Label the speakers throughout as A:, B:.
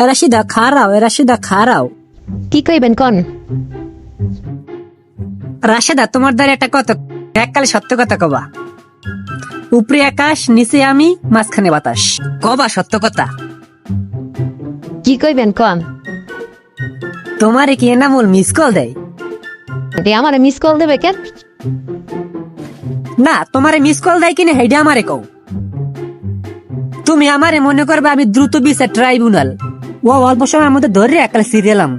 A: রাশিদা খারাও, রাশিদা খারাও।
B: কি কইবেন কোন?
A: রাশেদা তোমার দ্বারা একটা কথা, এককালে সত্য কথা কবা। উপরে আকাশ, নিচে আমি, মাঝখানে বাতাস। কবা সত্য কথা।
B: কি কইবেন কোন?
A: তোমারে কি এনামুল মিস কল দেয়?
B: আমার মিস কল দেবে কেন?
A: না, তোমারে মিস কল দেয় কিনা হেডে আমারে কও। তুমি আমারে মনে করবে আমি দ্রুত বিচার ট্রাইব্যুনাল, ও অল্প সময়ের মধ্যে ধরে এককালে সিরিয়ালাম।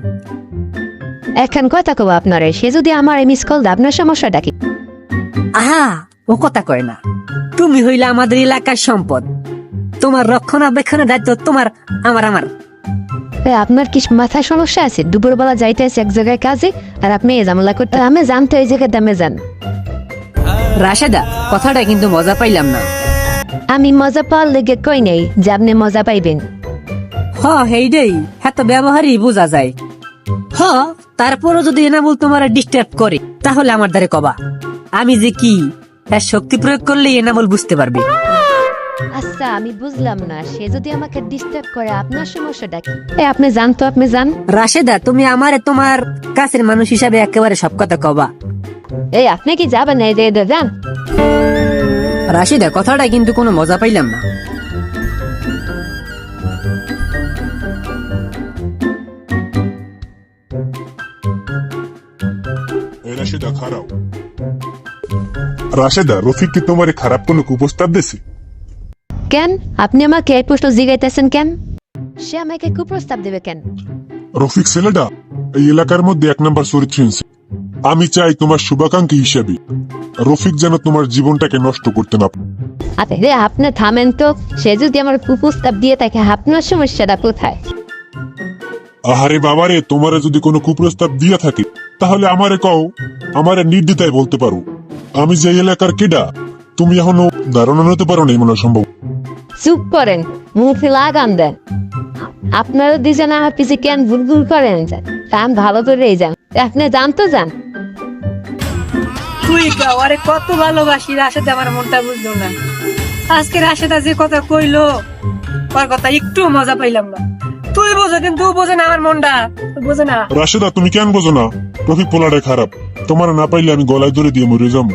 B: এখন কথা কব আপনারে, সে যদি আমার মিস কল দেয় আপনার সমস্যাটা কি?
A: আহা, ও কথা কয় না। তুমি হইলে আমাদের এলাকার সম্পদ, তোমার রক্ষণাবেক্ষণের দায়িত্ব তোমার, আমার আমার।
B: আপনার কি মাথায় সমস্যা আছে? দুপুরবেলা যাইতে আছে এক জায়গায় কাজে, আর আপনি এই ঝামেলা করতে আমি জানতো এই জায়গায় দামে যান।
A: রাশেদা, কথাটা কিন্তু মজা পাইলাম না।
B: আমি মজা পাওয়ার লেগে কই নেই যে আপনি মজা পাইবেন।
A: হ, হেইডেই এত ব্যবহারই বোঝা যায়। হ, তারপরও যদি এনামুল তোমার ডিস্টার্ব করে তাহলে আমার দ্বারে কবা। আমি যে কি এর শক্তি প্রয়োগ করলে এনামুল বুঝতে পারবে।
B: আচ্ছা, আমি বুঝলাম না, সে যদি আমাকে ডিস্টার্ব করে আপনার সমস্যাটা কি? আপনি জানতো, আপনি জান।
A: রাশেদা, তুমি আমারে তোমার কাছের মানুষ হিসাবে একেবারে সব কথা কবা।
B: আপনি কি যাবেন? এই যে যান।
A: রাশিদা, কথাটা কিন্তু কোনো মজা পাইলাম না।
C: রাশেদা খারাপ। রাশেদা, রফিক কি তোমার খারাপ কোনো কুপ্রস্তাব দিছে?
B: কেন আপনি আমাকে এই প্রশ্ন জিগাইতেছেন কেন? সে আমাকে কুপ্রস্তাব দেবে কেন?
C: রফিক ছেলেটা এই এলাকার মধ্যে এক নম্বর চরিত্র হিসেবে আমি চাই তোমার শুভাকাঙ্ক্ষী হিসেবে রফিক যেন তোমার জীবনটাকে নষ্ট করতে না পারে।
B: আরে আপনি থামেন তো, সে যদি আমার কুপ্রস্তাব দিয়ে থাকে আপনার সমস্যাটা কোথায়?
C: আহারে বাবারে, তোমারে যদি কোনো কুপ্রস্তাব দিয়ে থাকে তাহলে আমারে কও, আমারে নির্দ্বিধায় বলতে পারো। আমি যে এলাকার কেডা তুমি এখনো ধারণা নিতে পারো না, মনে সম্ভব।
B: চুপ করেন, মুখে লাগান দেন। আপনারা দুজনে আমার পিছে কেন ভুলভুল করেন? কান ভালো করে যান, আপনি জানতো যান।
A: তুই আরে কত ভালোবাসি রাশেদা, আমার মনটা বুঝলো না। আজকে রাশেদা যে কথা কইলো, ওর কথা একটু মজা পাইলাম না। তুই বোঝো কিন্তু ও বোঝে না, আমার মনটা বোঝে না।
C: রাশেদা, তুমি কেন বোঝো না? রফিক পোলাটা খারাপ, তোমার না পাইলে আমি গলায় ধরে দিয়ে মরে যাবো।